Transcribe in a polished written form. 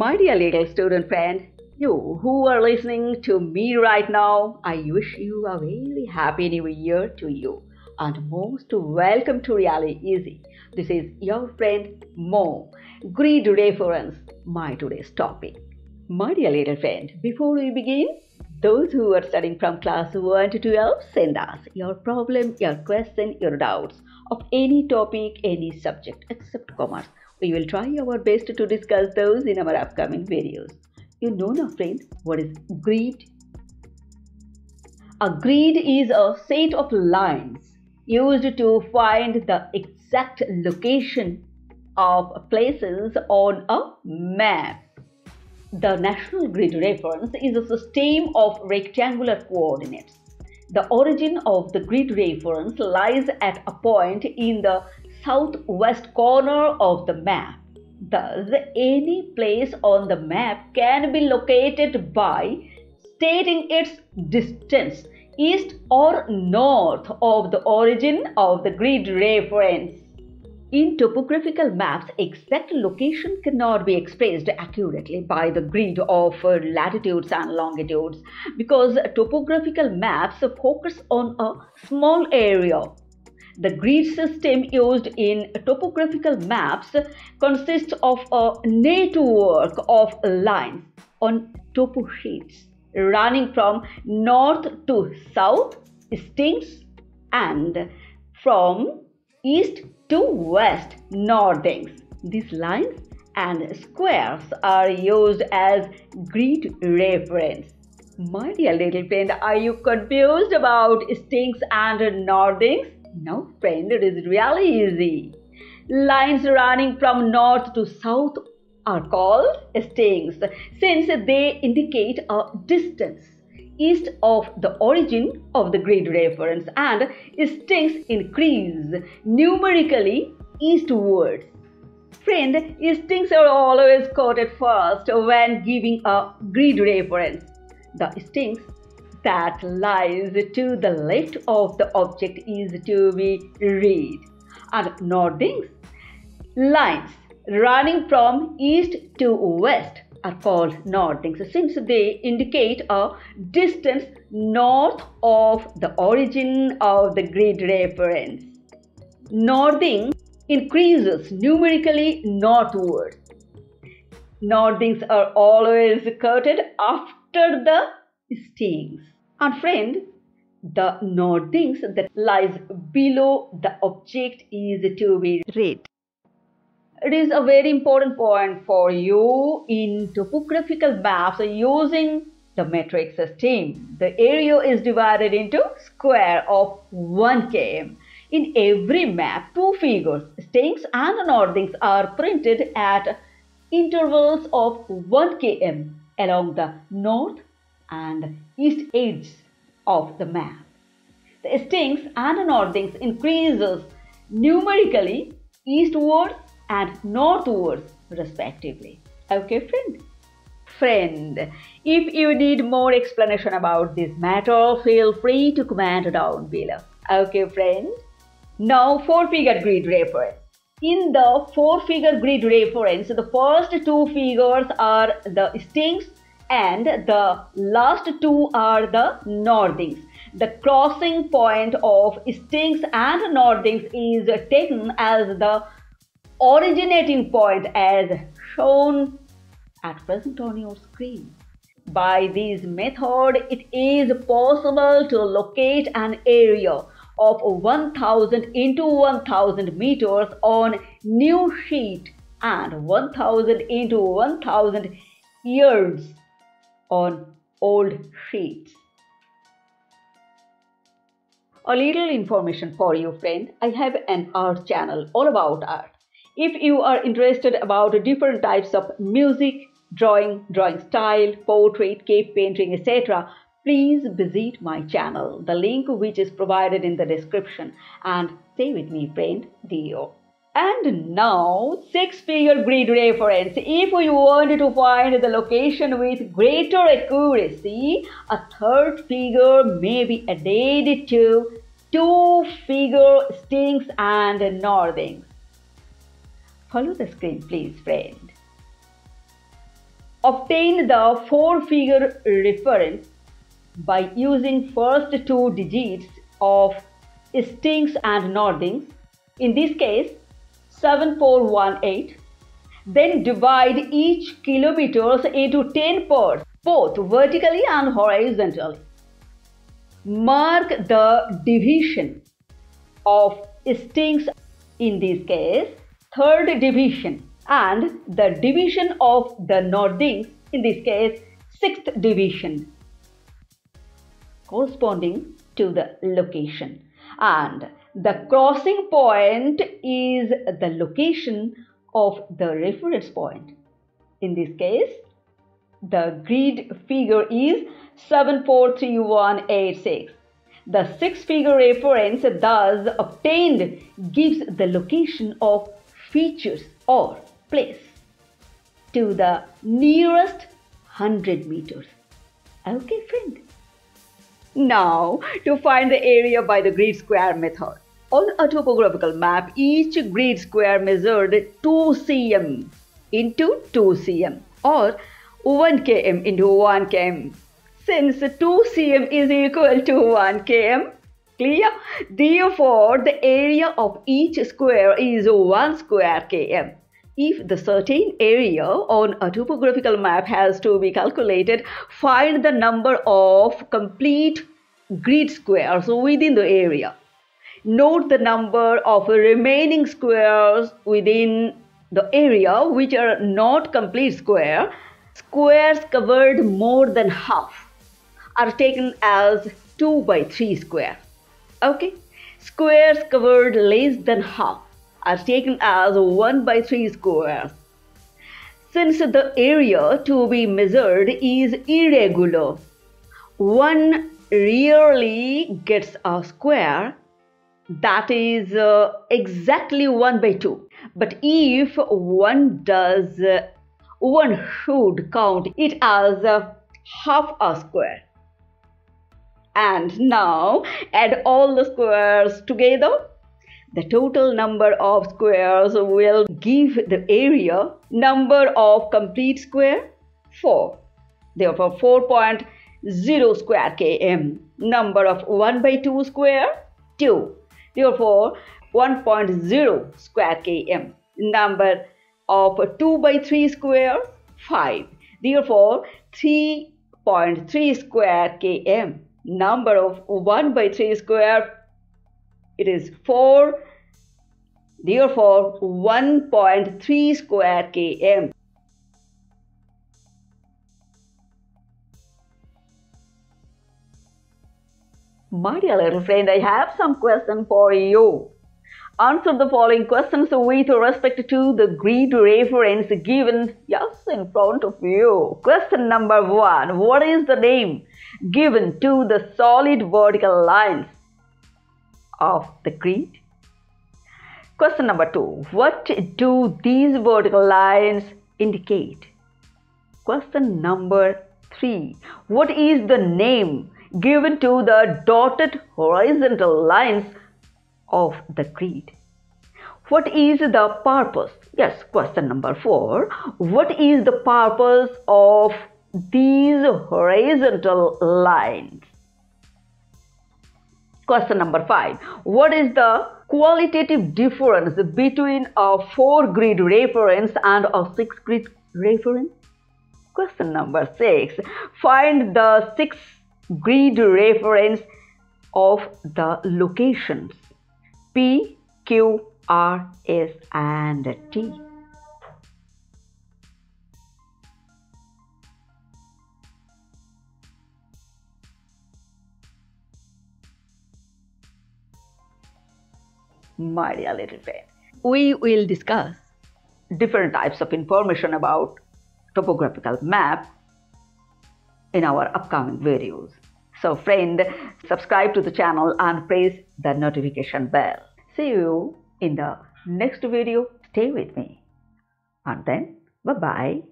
My dear little student friend, you who are listening to me right now, I wish you a very happy new year to you and most welcome to Really Easy. This is your friend Mo. Great reference, my today's topic. My dear little friend, before we begin, those who are studying from class 1 to 12, send us your problem, your question, your doubts of any topic, any subject except commerce. We will try our best to discuss those in our upcoming videos. You know now, friend, what is grid? A grid is a set of lines used to find the exact location of places on a map. The National Grid Reference is a system of rectangular coordinates. The origin of the grid reference lies at a point in the southwest corner of the map. Thus, any place on the map can be located by stating its distance east or north of the origin of the grid reference. In topographical maps, exact location cannot be expressed accurately by the grid of latitudes and longitudes because topographical maps focus on a small area. The grid system used in topographical maps consists of a network of lines on Topo-Sheets running from north to south, strings, and from east to west, northings. These lines and squares are used as grid reference. My dear little friend, are you confused about strings and northings? No, friend, it is really easy. Lines running from north to south are called strings since they indicate a distance east of the origin of the grid reference, and strings increase numerically eastwards. Friend, strings are always quoted first when giving a grid reference. The strings that lies to the left of the object is to be read, and northings, lines running from east to west, are called northings since they indicate a distance north of the origin of the grid reference. Northing increases numerically northward. Northings are always quoted after the strings. And friend, the northings that lies below the object is to be read. It is a very important point for you in topographical maps using the metric system. The area is divided into square of 1 km. In every map, two figures, strings and northings, are printed at intervals of 1 km along the north and east edges of the map. The strings and northings increases numerically eastward and northwards respectively. Okay, friend? Friend, if you need more explanation about this matter, feel free to comment down below. Okay, friend? Now, 4-figure grid reference. In the 4-figure grid reference, the first two figures are the strings and the last two are the northings. The crossing point of strings and northings is taken as the originating point as shown at present on your screen. By this method, it is possible to locate an area of 1000 into 1000 meters on new sheet and 1000 into 1000 yards on old sheets. A little information for you, friend. I have an art channel all about art. If you are interested about different types of music, drawing style, portrait, cave painting, etc., please visit my channel. The link which is provided in the description. And stay with me, friend, dear. And now, 6-figure grid reference. If you want to find the location with greater accuracy, a third figure may be added to 2-figure strings and northings. Follow the screen, please, friend. Obtain the 4-figure reference by using first 2 digits of stings and noddings, in this case 7418. Then divide each kilometers into 10 parts, both vertically and horizontally. Mark the division of stings, in this case 3rd division, and the division of the noddings, in this case 6th division, corresponding to the location. And the crossing point is the location of the reference point. In this case, the grid figure is 743186. The 6-figure reference thus obtained gives the location of features or place to the nearest 100 meters. Okay, friend? Now, to find the area by the grid square method. On a topographical map, each grid square measured 2 cm into 2 cm or 1 km into 1 km. Since 2 cm is equal to 1 km, clear? Therefore, the area of each square is 1 square km. If the certain area on a topographical map has to be calculated, find the number of complete grid squares within the area. Note the number of remaining squares within the area which are not complete square. Squares covered more than half are taken as 2 by 3 square. Okay? Squares covered less than half are taken as 1 by 3 squares. Since the area to be measured is irregular, one rarely gets a square that is exactly 1 by 2. But if one does, one should count it as half a square. And now add all the squares together. The total number of squares will give the area. Number of complete square 4. Therefore 4.0 square km. Number of 1 by 2 square 2. Therefore 1.0 square km. Number of 2 by 3 square 5. Therefore 3.3 square km. Number of 1 by 3 square, it is 4. Therefore 1.3 square km. My dear little friend, I have some questions for you. Answer the following questions with respect to the grid reference given in front of you. Question number 1. What is the name given to the solid vertical lines of the grid? Question number 2. What do these vertical lines indicate? Question number 3. What is the name given to the dotted horizontal lines of the grid? What is the purpose? Yes, question number 4. What is the purpose of these horizontal lines? Question number 5. What is the qualitative difference between a 4-grid reference and a 6-grid reference? Question number 6. Find the 6-grid reference of the locations P, Q, R, S and T. My dear little friend, we will discuss different types of information about topographical map in our upcoming videos. So friend, subscribe to the channel and press the notification bell. See you in the next video. Stay with me. And then, bye-bye.